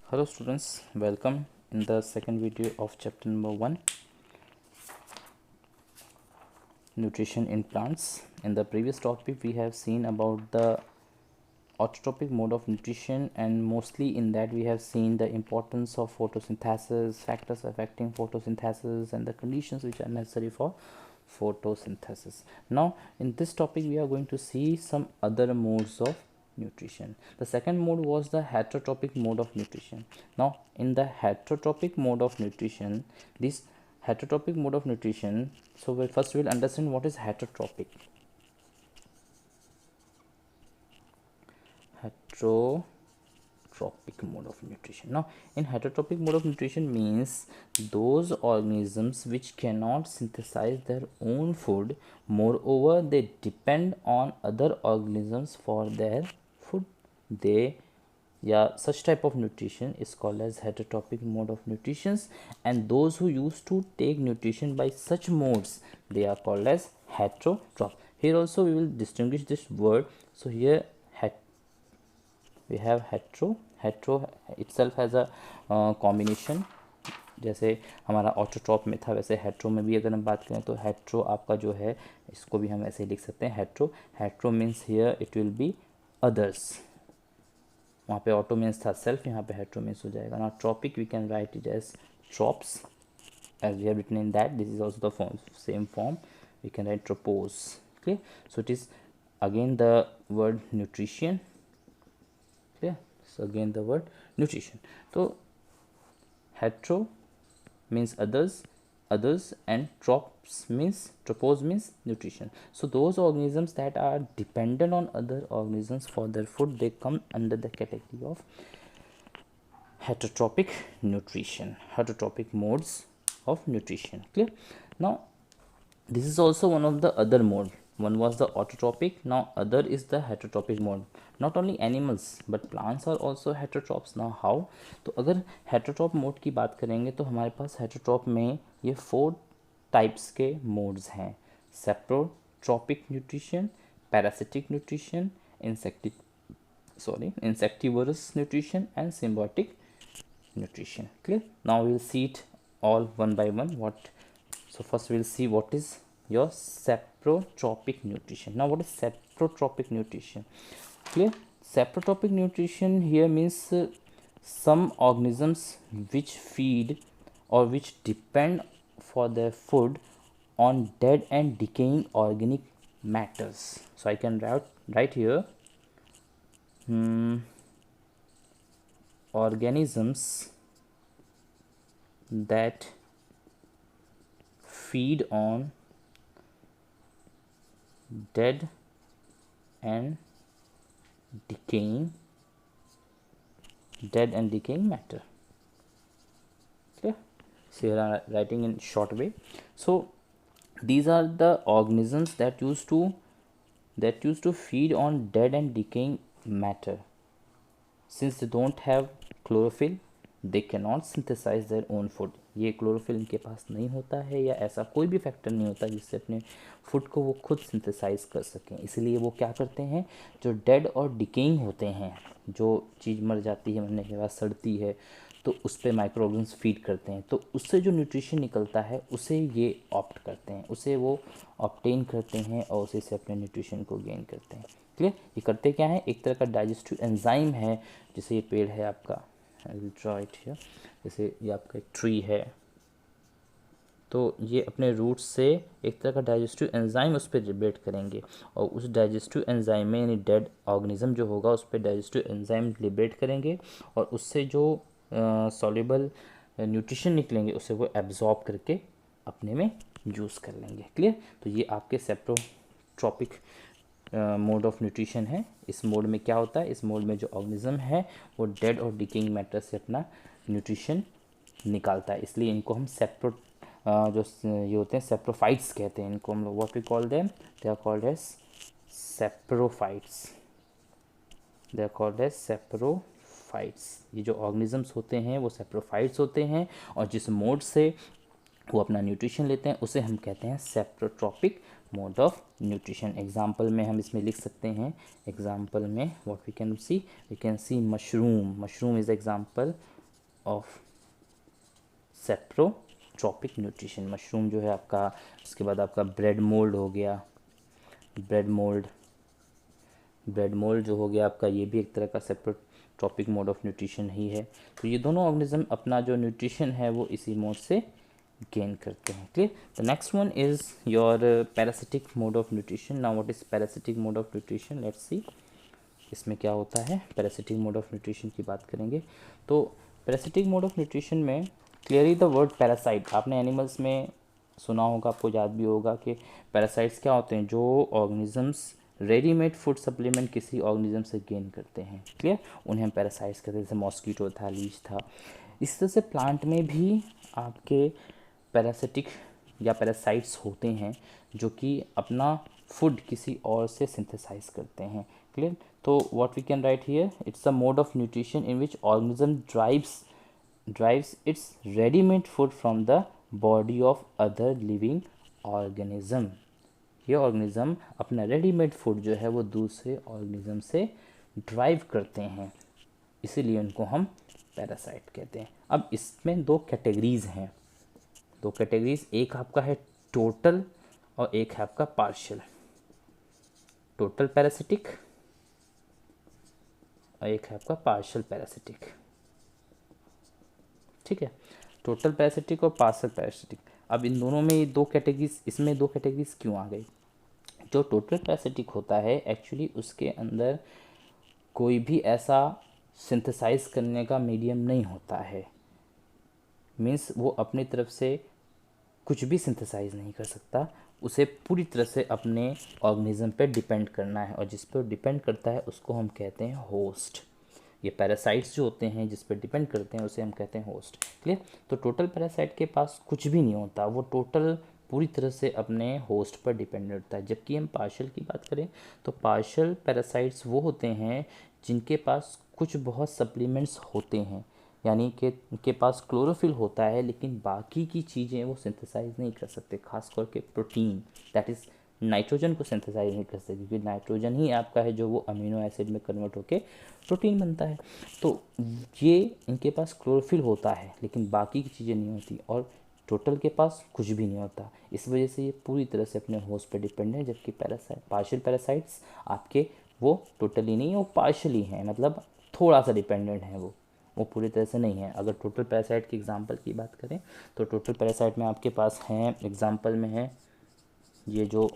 Hello students, welcome in the second video of chapter number 1, nutrition in plants. In the previous topic we have seen about the autotrophic mode of nutrition, and mostly in that we have seen the importance of photosynthesis, factors affecting photosynthesis, and the conditions which are necessary for photosynthesis. Now in this topic we are going to see some other modes of nutrition. The second mode was the heterotrophic mode of nutrition. Now in the heterotrophic mode of nutrition, this heterotrophic mode of nutrition, so first we will understand what is heterotrophic. Heterotrophic mode of nutrition. Now in heterotrophic mode of nutrition means those organisms which cannot synthesize their own food, moreover they depend on other organisms for their food. Such type of nutrition is called as heterotrophic mode of nutrition, and those who used to take nutrition by such modes, they are called as heterotroph. Here also we will distinguish this word. So here we have hetero itself has a combination. जैसे हमारा autotroph में था, वैसे hetero में भी अगर हम बात करें तो हेट्रो आपका जो है, इसको भी हम ऐसे ही लिख सकते हैं hetero means here it will be others. वहाँ पे ऑटो मीन्स था सेल्फ, यहाँ पे हेट्रो मीन्स हो जाएगा. ना tropic we can write it as trops as we have written in that. This is also the same form. We can write tropos. Okay, so it is again the word nutrition. Okay, so again the word nutrition. So hetero means others, and tropos means nutrition. So those organisms that are dependent on other organisms for their food, they come under the category of heterotrophic nutrition, heterotrophic modes of nutrition. Clear? Now this is also one of the other mode. One was the autotrophic, now other is the heterotrophic mode. Not only animals but plants are also heterotrophs. Now how? तो अगर heterotroph mode की बात करेंगे तो हमारे पास heterotroph में ये 4 types के modes हैं: saprotrophic nutrition, parasitic nutrition, insectivorous nutrition, and symbiotic nutrition. Clear? Now we will see it all one by one. So first we will see what is your saprotrophic nutrition. Now what is saprotrophic nutrition? Clear? Saprotrophic nutrition here means some organisms which feed or which depend for their food on dead and decaying organic matters. So I can write here organisms that feed on dead and decaying matter. Okay, so here I am writing in short way. So these are the organisms that used to feed on dead and decaying matter. Since they don't have chlorophyll, they cannot synthesize their own food. ये chlorophyll इनके पास नहीं होता है, या ऐसा कोई भी factor नहीं होता जिससे अपने फूड को वो खुद सिंथेसाइज कर सकें. इसलिए वो क्या करते हैं, जो डेड और डिकेइंग होते हैं, जो चीज़ मर जाती है, मरने के बाद सड़ती है, तो उस पर माइक्रो ऑर्गन्स फीड करते हैं. तो उससे जो न्यूट्रिशन निकलता है उसे ये ऑप्ट करते हैं, उसे वो ऑब्टेन करते हैं और उसे से अपने न्यूट्रिशन को गेन करते हैं. क्लियर? ये करते क्या है, एक तरह का डाइजेस्टिव एंजाइम है. जैसे ये पेड़ है आपका, I will draw it here. जैसे ये आपका एक ट्री है, तो ये अपने रूट्स से एक तरह का डाइजेस्टिव एंजाइम उस पर लिबरेट करेंगे, और उस डाइजेस्टिव एंजाइम में, यानी डेड ऑर्गेनिज्म जो होगा उस पर डाइजेस्टिव एंजाइम लिबरेट करेंगे, और उससे जो सॉल्युबल न्यूट्रिशन निकलेंगे उसे वो एब्जॉर्ब करके अपने में यूज़ कर लेंगे. क्लियर? तो ये आपके सेप्रोट्रॉपिक मोड ऑफ न्यूट्रिशन है. इस मोड में क्या होता है, इस मोड में जो ऑर्गेनिज्म है वो डेड और डिकेइंग मैटर से अपना न्यूट्रिशन निकालता है. इसलिए इनको हम जो ये होते हैं सेप्रोफाइट्स कहते हैं. इनको हम लोग what we call them, they are called as saprophytes. ये जो ऑर्गेनिजम्स होते हैं वो सेप्रोफाइट्स होते हैं, और जिस मोड से वो अपना न्यूट्रिशन लेते हैं उसे हम कहते हैं saprotrophic mode of nutrition. Example में हम इसमें लिख सकते हैं, एग्जाम्पल में what we can see mushroom is example of saprotrophic nutrition. Mushroom जो है आपका, उसके बाद आपका ब्रेड मोल्ड हो गया, ब्रेड मोल्ड जो हो गया आपका, ये भी एक तरह का सेप्रोट्रॉपिक मोड ऑफ न्यूट्रिशन ही है। तो ये दोनों ऑर्गेनिज्म अपना जो न्यूट्रिशन है वो इसी मोड से गेन करते हैं। Clear. The next one is your parasitic mode of nutrition. Now what is parasitic mode of nutrition, let's see इसमें क्या होता है। पैरासिटिक मोड ऑफ न्यूट्रिशन की बात करेंगे तो पैरासिटिक मोड ऑफ न्यूट्रिशन में क्लियरली द वर्ड पैरासाइट, आपने एनिमल्स में सुना होगा, आपको याद भी होगा कि पैरासाइट्स क्या होते हैं, जो ऑर्गेनिजम्स रेडीमेड फूड सप्लीमेंट किसी ऑर्गेनिज्म से गेन करते हैं। क्लियर, उन्हें हम पैरासाइट्स कहते हैं। जैसे मॉस्कीटो था, लीच था। इस तरह से प्लांट में भी आपके पैरासिटिक या पैरासाइट्स होते हैं जो कि अपना फूड किसी और से सिंथेसाइज करते हैं। क्लियर। तो what we can write here, it's a mode of nutrition in which organism drives its ready-made food from the body of other living organism। ये ऑर्गेनिज्म अपना रेडीमेड फूड जो है वो दूसरे ऑर्गेनिज्म से ड्राइव करते हैं, इसीलिए उनको हम पैरासाइट कहते हैं। अब इसमें दो कैटेगरीज हैं, एक आपका है टोटल और एक है आपका पार्शियल। टोटल पैरासिटिक और एक है आपका पार्शियल पैरासिटिक। ठीक है, टोटल पैरासिटिक और पार्शियल पैरासिटिक। अब इन दोनों में दो कैटेगरीज, इसमें दो कैटेगरीज क्यों आ गई। जो टोटल पैरासिटिक होता है एक्चुअली उसके अंदर कोई भी ऐसा सिंथेसाइज करने का मीडियम नहीं होता है, मीन्स वो अपनी तरफ से कुछ भी सिंथेसाइज नहीं कर सकता, उसे पूरी तरह से अपने ऑर्गेनिज्म पे डिपेंड करना है, और जिस पर डिपेंड करता है उसको हम कहते हैं होस्ट। ये पैरासाइट्स जो होते हैं जिस पर डिपेंड करते हैं उसे हम कहते हैं होस्ट। क्लियर। तो टोटल पैरासाइट के पास कुछ भी नहीं होता, वो टोटल पूरी तरह से अपने होस्ट पर डिपेंडेंट होता है। जबकि हम पार्शियल की बात करें तो पार्शियल पैरासाइट्स वो होते हैं जिनके पास कुछ बहुत सप्लीमेंट्स होते हैं, यानी कि उनके पास क्लोरोफिल होता है लेकिन बाकी की चीज़ें वो सिंथेसाइज नहीं कर सकते, खास करके प्रोटीन, दैट इज़ नाइट्रोजन को सिंथेसाइज नहीं कर सकते, क्योंकि नाइट्रोजन ही आपका है जो वो अमीनो एसिड में कन्वर्ट होकर प्रोटीन बनता है। तो ये इनके पास क्लोरोफिल होता है लेकिन बाकी की चीज़ें नहीं होती, और टोटल के पास कुछ भी नहीं होता। इस वजह से ये पूरी तरह से अपने होस्ट पर डिपेंड है। जबकि पार्शियल पैरासाइट्स आपके वो टोटली नहीं है, वो पार्शियली हैं, मतलब थोड़ा सा डिपेंडेंट है, वो पूरी तरह से नहीं है। अगर टोटल पैरासाइट की एग्जांपल की बात करें तो टोटल पैरासाइट में आपके पास हैं, एग्जांपल में है ये जो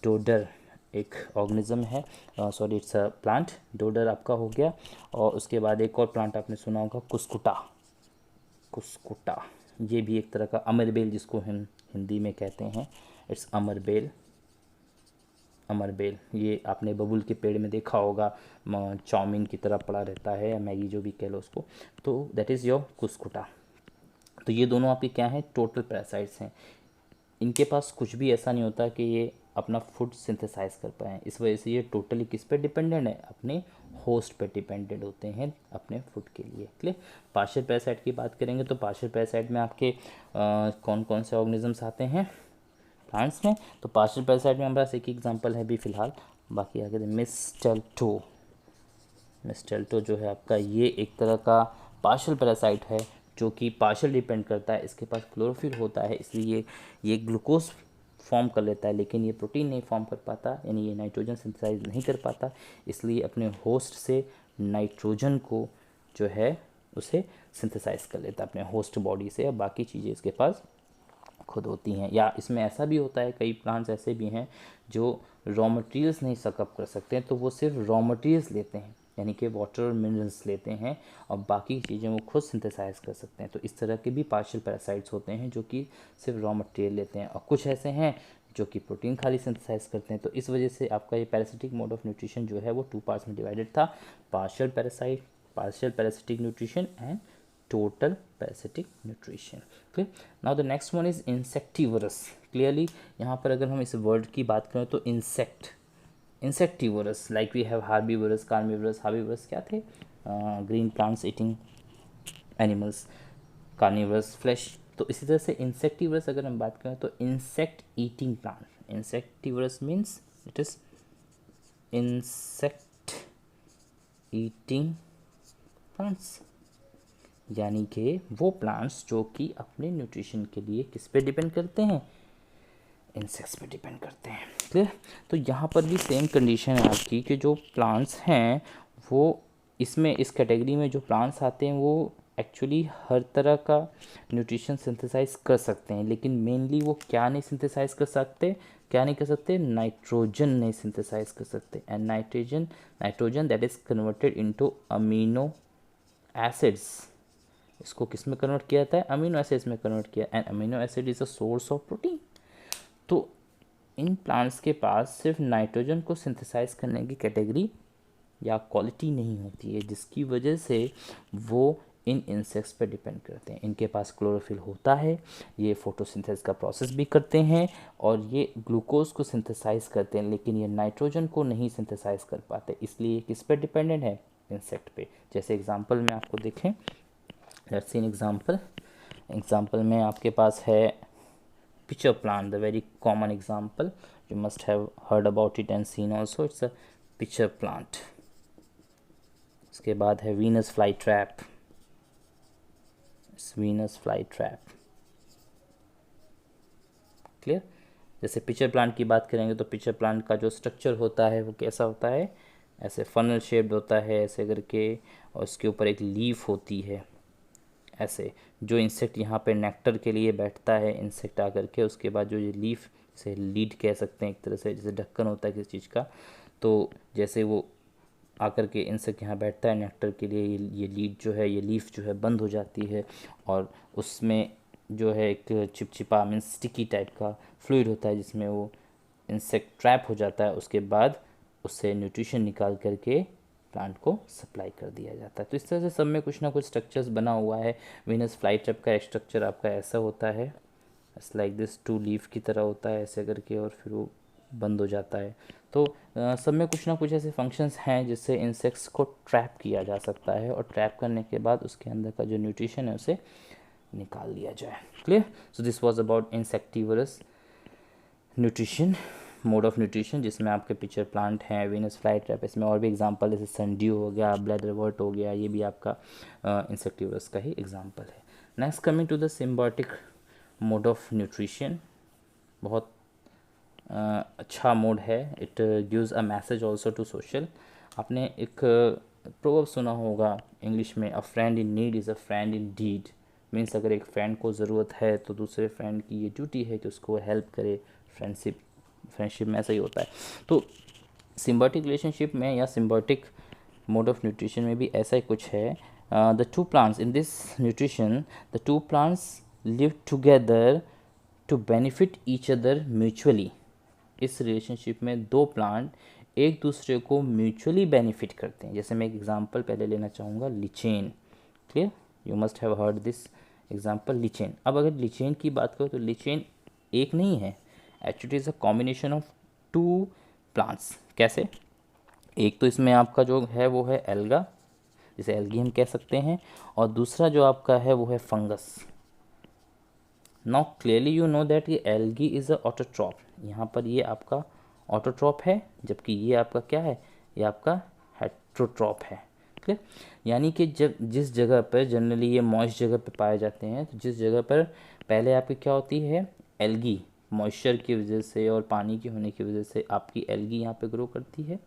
डोडर एक ऑर्गेनिज्म है, sorry it's a plant, dodder आपका हो गया। और उसके बाद एक और प्लांट आपने सुना होगा कुस्कुटा, ये भी एक तरह का अमरबेल जिसको हम हिंदी में कहते हैं, इट्स अमरबेल। ये आपने बबुल के पेड़ में देखा होगा, चाउमीन की तरह पड़ा रहता है या मैगी जो भी कह लो उसको, तो दैट इज़ योर कुस्कुटा। तो ये दोनों आपके क्या हैं, टोटल पैरासाइट्स हैं। इनके पास कुछ भी ऐसा नहीं होता कि ये अपना फूड सिंथेसाइज कर पाएँ, इस वजह से ये टोटली किस पे डिपेंडेंट है, अपने होस्ट पे डिपेंडेंट होते हैं अपने फूड के लिए। क्लियर। पार्शियल पैरासाइट की बात करेंगे तो पार्शियल पैरासाइट में आपके कौन कौन से ऑर्गेनिजम्स आते हैं प्लांट्स में। तो पार्शियल पैरासाइट में हमारे पास एक एग्जांपल है भी फिलहाल, बाकी आगे मिस्टेल्टो जो है आपका, ये एक तरह का पार्शियल पैरासाइट है जो कि पार्शियल डिपेंड करता है, इसके पास क्लोरोफिल होता है इसलिए ये ग्लूकोज फॉर्म कर लेता है लेकिन ये प्रोटीन नहीं फॉर्म कर पाता, यानी ये नाइट्रोजन सिंथेसाइज नहीं कर पाता, इसलिए अपने होस्ट से नाइट्रोजन को जो है उसे सिंथेसाइज कर लेता है अपने होस्ट बॉडी से, और बाकी चीज़ें इसके पास खुद होती हैं। या इसमें ऐसा भी होता है, कई प्लांट्स ऐसे भी हैं जो रॉ मटेरियल्स नहीं सकअप कर सकते हैं तो वो सिर्फ रॉ मटेरियल्स लेते हैं, यानी कि वाटर और मिनरल्स लेते हैं, और बाकी चीज़ें वो खुद सिंथेसाइज कर सकते हैं। तो इस तरह के भी पार्शियल पैरासाइट्स होते हैं जो कि सिर्फ रॉ मटेरियल लेते हैं, और कुछ ऐसे हैं जो कि प्रोटीन खाली सिंथेसाइज करते हैं। तो इस वजह से आपका ये पैरासिटिक मोड ऑफ न्यूट्रिशन जो है वो 2 पार्ट्स में डिवाइडेड था, partial parasitic nutrition and total parasitic nutrition। okay, now the next one is insectivorous। clearly यहाँ पर अगर हम इस वर्ड की बात करें तो insectivorous, like we have herbivorous, carnivorous। herbivorous क्या थे, green plants eating animals, carnivorous flesh। तो इसी तरह से insectivorous अगर हम बात करें तो insect eating plant। insectivorous means it is insect eating plants। यानी कि वो प्लांट्स जो कि अपने न्यूट्रिशन के लिए किस पे डिपेंड करते हैं, इंसेक्ट्स पे डिपेंड करते हैं। क्लियर। तो यहाँ पर भी सेम कंडीशन है आपकी कि जो प्लांट्स हैं वो इसमें इस कैटेगरी में जो प्लांट्स आते हैं वो एक्चुअली हर तरह का न्यूट्रिशन सिंथेसाइज कर सकते हैं, लेकिन मेनली वो क्या नहीं सिंथेसाइज कर सकते, क्या नहीं कर सकते, नाइट्रोजन नहीं सिंथेसाइज कर सकते। And nitrogen that is converted into amino acids, इसको किस में कन्वर्ट किया जाता है, अमीनो एसिड्स में कन्वर्ट किया। And amino acid is a source of protein. तो इन प्लांट्स के पास सिर्फ नाइट्रोजन को सिंथेसाइज करने की कैटेगरी या क्वालिटी नहीं होती है, जिसकी वजह से वो इन इंसेक्ट्स पर डिपेंड करते हैं। इनके पास क्लोरोफिल होता है, ये फोटोसिंथेसिस का प्रोसेस भी करते हैं और ये ग्लूकोज को सिंथेसाइज करते हैं, लेकिन ये नाइट्रोजन को नहीं सिंथेसाइज कर पाते, इसलिए किस पर डिपेंडेंट है, इंसेक्ट पे। जैसे एग्जांपल में आपको देखें, लेट्स सी एन एग्जांपल में आपके पास है pitcher plant, the very common example, you must have heard about it and seen also, it's a pitcher plant. इसके बाद है Venus fly trap, Venus fly trap. Clear. जैसे पिचर प्लांट की बात करेंगे तो पिचर प्लांट का जो स्ट्रक्चर होता है वो कैसा होता है, ऐसे फनल शेप्ड होता है ऐसे करके, और उसके ऊपर एक लीफ होती है ऐसे। जो इंसेक्ट यहाँ पे नेक्टर के लिए बैठता है, इंसेक्ट आकर के, उसके बाद जो ये लीफ से लीड कह सकते हैं एक तरह से, जैसे ढक्कन होता है किसी चीज़ का, तो जैसे वो आकर के इंसेक्ट यहाँ बैठता है नेक्टर के लिए, ये लीड जो है, ये लीफ जो है बंद हो जाती है, और उसमें जो है एक चिपचिपा मीन स्टिकी टाइप का फ्लूइड होता है जिसमें वो इंसेक्ट ट्रैप हो जाता है। उसके बाद उससे न्यूट्रिशन निकाल करके प्लांट को सप्लाई कर दिया जाता है। तो इस तरह से सब में कुछ ना कुछ स्ट्रक्चर्स बना हुआ है। वीनस फ्लाई ट्रैप का स्ट्रक्चर आपका ऐसा होता है, इट्स लाइक दिस, 2 लीफ की तरह होता है ऐसे करके, और फिर वो बंद हो जाता है। तो सब में कुछ ना कुछ ऐसे फंक्शंस हैं जिससे इंसेक्ट्स को ट्रैप किया जा सकता है, और ट्रैप करने के बाद उसके अंदर का जो न्यूट्रिशन है उसे निकाल लिया जाए। Clear. So this was about insectivorous nutrition, mode of nutrition, जिसमें आपके पिक्चर प्लांट हैं, वीनस फ्लाई ट्रैप, इसमें और भी एग्जांपल जैसे सनड्यू हो गया, ब्लैडरवर्ट हो गया, ये भी आपका इंसेक्टिवरस का ही एग्जांपल है। Next coming to the symbiotic mode of nutrition, बहुत अच्छा मोड है। It gives a message also to social. आपने एक प्रोवर्ब सुना होगा इंग्लिश में, a friend in need is a friend indeed. Means अगर एक फ्रेंड को ज़रूरत है तो दूसरे फ्रेंड की ये ड्यूटी है कि उसको हेल्प करे। फ्रेंडशिप में ऐसा ही होता है। तो सिम्बायोटिक रिलेशनशिप में या सिम्बायोटिक मोड ऑफ न्यूट्रिशन में भी ऐसा ही कुछ है। The two plants in this nutrition, the two plants live together to benefit each other mutually. इस रिलेशनशिप में दो प्लांट एक दूसरे को म्यूचुअली बेनिफिट करते हैं। जैसे मैं एक एग्जांपल पहले लेना चाहूँगा, lichen. Clear, you must have heard this example, lichen. अब अगर लिचेन की बात करो तो लिचेन एक नहीं है, actually is a combination of 2 plants. कैसे, एक तो इसमें आपका जो है वो है एल्गा, जिसे एल्गी हम कह सकते हैं, और दूसरा जो आपका है वो है fungus. Now clearly you know that ये एल्गी इज़ अ ऑटोट्रॉप। यहाँ पर ये आपका ऑटोट्रॉप है, जबकि ये आपका क्या है, ये आपका हेट्रोट्रॉप है। क्लियर। यानी कि जब जिस जगह पर जनरली ये मॉइस्ट जगह पर पाए जाते हैं, तो जिस जगह पर पहले आपकी क्या होती है, एल्गी, मॉइस्चर की वजह से और पानी की होने की वजह से आपकी एल्गी यहाँ पे ग्रो करती है।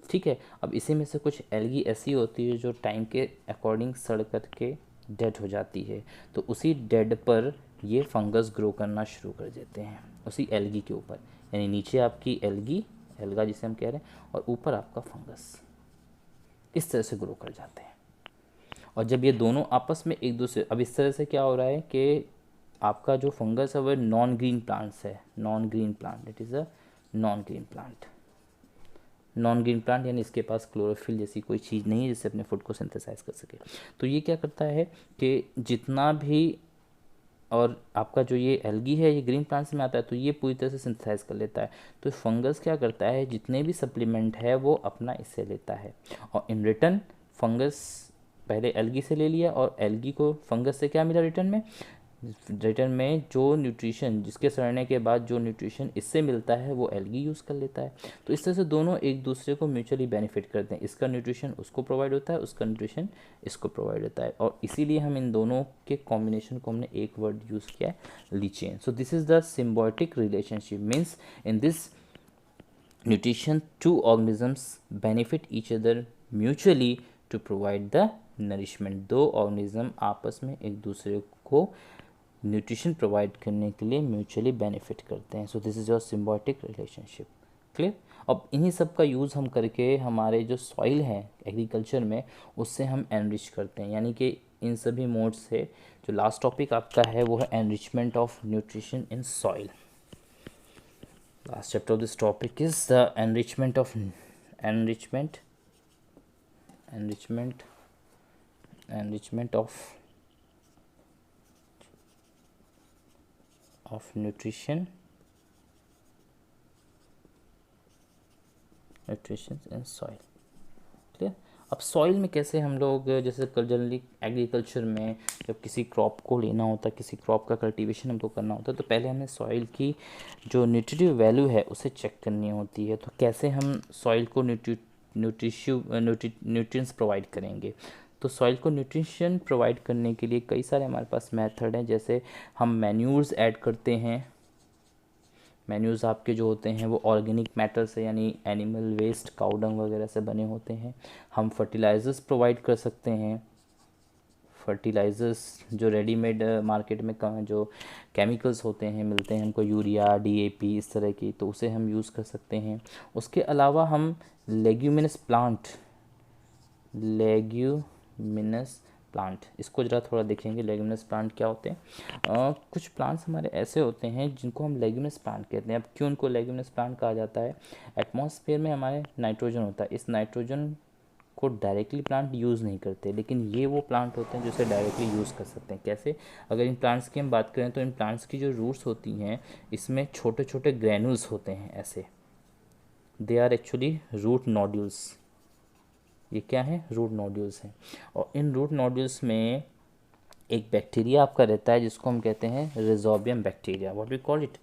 ठीक है। अब इसी में से कुछ एल्गी ऐसी होती है जो टाइम के अकॉर्डिंग सड़ करके डेड हो जाती है, तो उसी डेड पर ये फंगस ग्रो करना शुरू कर देते हैं, उसी एल्गी के ऊपर। यानी नीचे आपकी एल्गी, एल्गा जिसे हम कह रहे हैं, और ऊपर आपका फंगस, इस तरह से ग्रो कर जाते हैं। और जब ये दोनों आपस में एक दूसरे, अब इस तरह से क्या हो रहा है कि आपका जो फंगस है वह नॉन ग्रीन प्लांट्स है, non green plant, it is a non green plant. Non green plant यानी इसके पास क्लोरोफिल जैसी कोई चीज़ नहीं है जिससे अपने फूड को सिंथेसाइज कर सके। तो ये क्या करता है कि जितना भी, और आपका जो ये एल्गी है ये ग्रीन प्लांट्स में आता है, तो ये पूरी तरह से सिंथेसाइज कर लेता है। तो फंगस क्या करता है, जितने भी सप्लीमेंट है वो अपना इससे लेता है, और इन रिटर्न फंगस पहले एल्गी से ले लिया, और एल्गी को फंगस से क्या मिला रिटर्न में, रिटर्न में जो न्यूट्रिशन, जिसके सड़ने के बाद जो न्यूट्रिशन इससे मिलता है वो एल्गी यूज़ कर लेता है। तो इस तरह से दोनों एक दूसरे को म्यूचुअली बेनिफिट करते हैं, इसका न्यूट्रिशन उसको प्रोवाइड होता है, उसका न्यूट्रिशन इसको प्रोवाइड होता है, और इसीलिए हम इन दोनों के कॉम्बिनेशन को हमने एक वर्ड यूज़ किया है, lichen. So this is the symbiotic relationship, means in this nutrition, two organisms benefit each other mutually to provide the nourishment। दो ऑर्गेनिज्म आपस में एक दूसरे को न्यूट्रिशन प्रोवाइड करने के लिए म्यूचुअली बेनिफिट करते हैं। So this is your symbiotic relationship. Clear. अब इन्हीं सब का यूज़ हम करके हमारे जो सॉइल है एग्रीकल्चर में, उससे हम एनरिच करते हैं, यानी कि इन सभी मोड से जो लास्ट टॉपिक आपका है वो है enrichment of nutrition in soil. Last chapter of this topic is the enrichment of enrichment of nutrition in soil। Clear. अब सॉइल में कैसे हम लोग, जैसे जनरली एग्रीकल्चर में जब किसी क्रॉप को लेना होता है, किसी क्रॉप का कल्टीवेशन हमको करना होता है, तो पहले हमें सॉइल की जो न्यूट्रिटिव वैल्यू है उसे चेक करनी होती है। तो कैसे हम सॉइल को न्यूट्रिएंट्स प्रोवाइड करेंगे। तो सॉइल को न्यूट्रिशन प्रोवाइड करने के लिए कई सारे हमारे पास मेथड हैं। जैसे हम मैन्यूर्स ऐड करते हैं। मैन्यूज़ आपके जो होते हैं वो ऑर्गेनिक मैटर से, यानी एनिमल वेस्ट, काउ डंग वगैरह से बने होते हैं। हम फर्टिलाइज़र्स प्रोवाइड कर सकते हैं। फर्टिलाइज़र्स जो रेडीमेड मार्केट में जो केमिकल्स होते हैं मिलते हैं हमको, यूरिया, डीएपी, इस तरह की, तो उसे हम यूज़ कर सकते हैं। उसके अलावा हम लेग्यूमिनस प्लांट, इसको ज़रा थोड़ा देखेंगे। लेग्यूमिनस प्लांट क्या होते हैं। कुछ प्लांट्स हमारे ऐसे होते हैं जिनको हम लेग्यूमिनस प्लांट कहते हैं। अब क्यों उनको लेग्यूमिनस प्लांट कहा जाता है? एटमॉस्फेयर में हमारे नाइट्रोजन होता है, इस नाइट्रोजन को डायरेक्टली प्लांट यूज़ नहीं करते, लेकिन ये वो प्लांट होते हैं जो इसे डायरेक्टली यूज़ कर सकते हैं। कैसे? अगर इन प्लांट्स की हम बात करें तो इन प्लांट्स की जो रूट्स होती हैं इसमें छोटे छोटे ग्रैनुल्स होते हैं ऐसे, they are actually root nodules. ये क्या है? रूट नोड्यूल्स हैं। और इन रूट नोड्यूल्स में एक बैक्टीरिया आपका रहता है जिसको हम कहते हैं rhizobium bacteria. What we call it?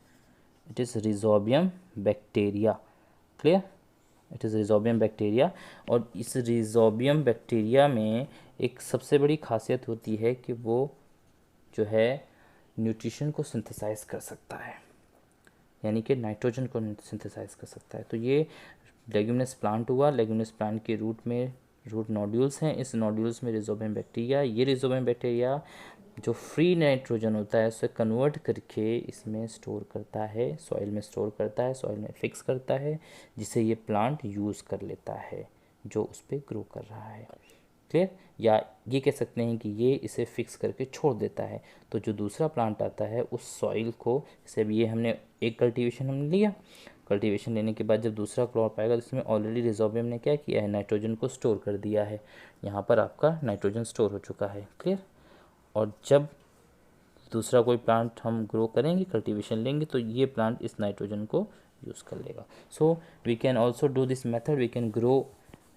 It is rhizobium bacteria. Clear? It is rhizobium bacteria. और इस रिजोबियम बैक्टीरिया में एक सबसे बड़ी खासियत होती है कि वो जो है न्यूट्रिशन को सिंथेसाइज कर सकता है, यानी कि नाइट्रोजन को सिंथेसाइज कर सकता है। तो ये लेग्यूमिनस प्लांट हुआ। लेग्यूमिनस प्लांट के रूट में रूट नोड्यूल्स हैं, इस नोड्यूल्स में रिजोबियम बैक्टीरिया। ये रिजोबियम बैक्टीरिया जो फ्री नाइट्रोजन होता है उसे कन्वर्ट करके इसमें स्टोर करता है, सॉइल में स्टोर करता है, सॉइल में फिक्स करता है, जिसे ये प्लांट यूज़ कर लेता है जो उस पर ग्रो कर रहा है। क्लियर? या ये कह सकते हैं कि ये इसे फिक्स करके छोड़ देता है। तो जो दूसरा प्लांट आता है उस सॉइल को, जैसे अभी ये हमने एक कल्टीवेशन हमने लिया, कल्टीवेशन लेने के बाद जब दूसरा क्रॉप आएगा तो इसमें ऑलरेडी रिजोबियम ने क्या किया है? नाइट्रोजन को स्टोर कर दिया है। यहाँ पर आपका नाइट्रोजन स्टोर हो चुका है। क्लियर? और जब दूसरा कोई प्लांट हम ग्रो करेंगे, कल्टीवेशन लेंगे, तो ये प्लांट इस नाइट्रोजन को यूज़ कर लेगा। So we can also do this method. We can grow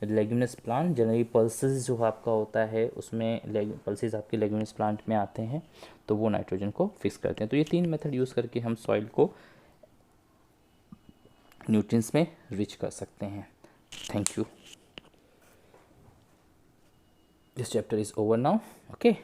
leguminous plant. Generally pulses जो आपका होता है उसमें पल्सेस आपके लेग्यूमिनस प्लांट में आते हैं, तो वो नाइट्रोजन को फिक्स करते हैं। तो ये तीन मेथड यूज़ करके हम सॉइल को न्यूट्रिएंट्स में रिच कर सकते हैं। Thank you. This chapter is over now. Okay.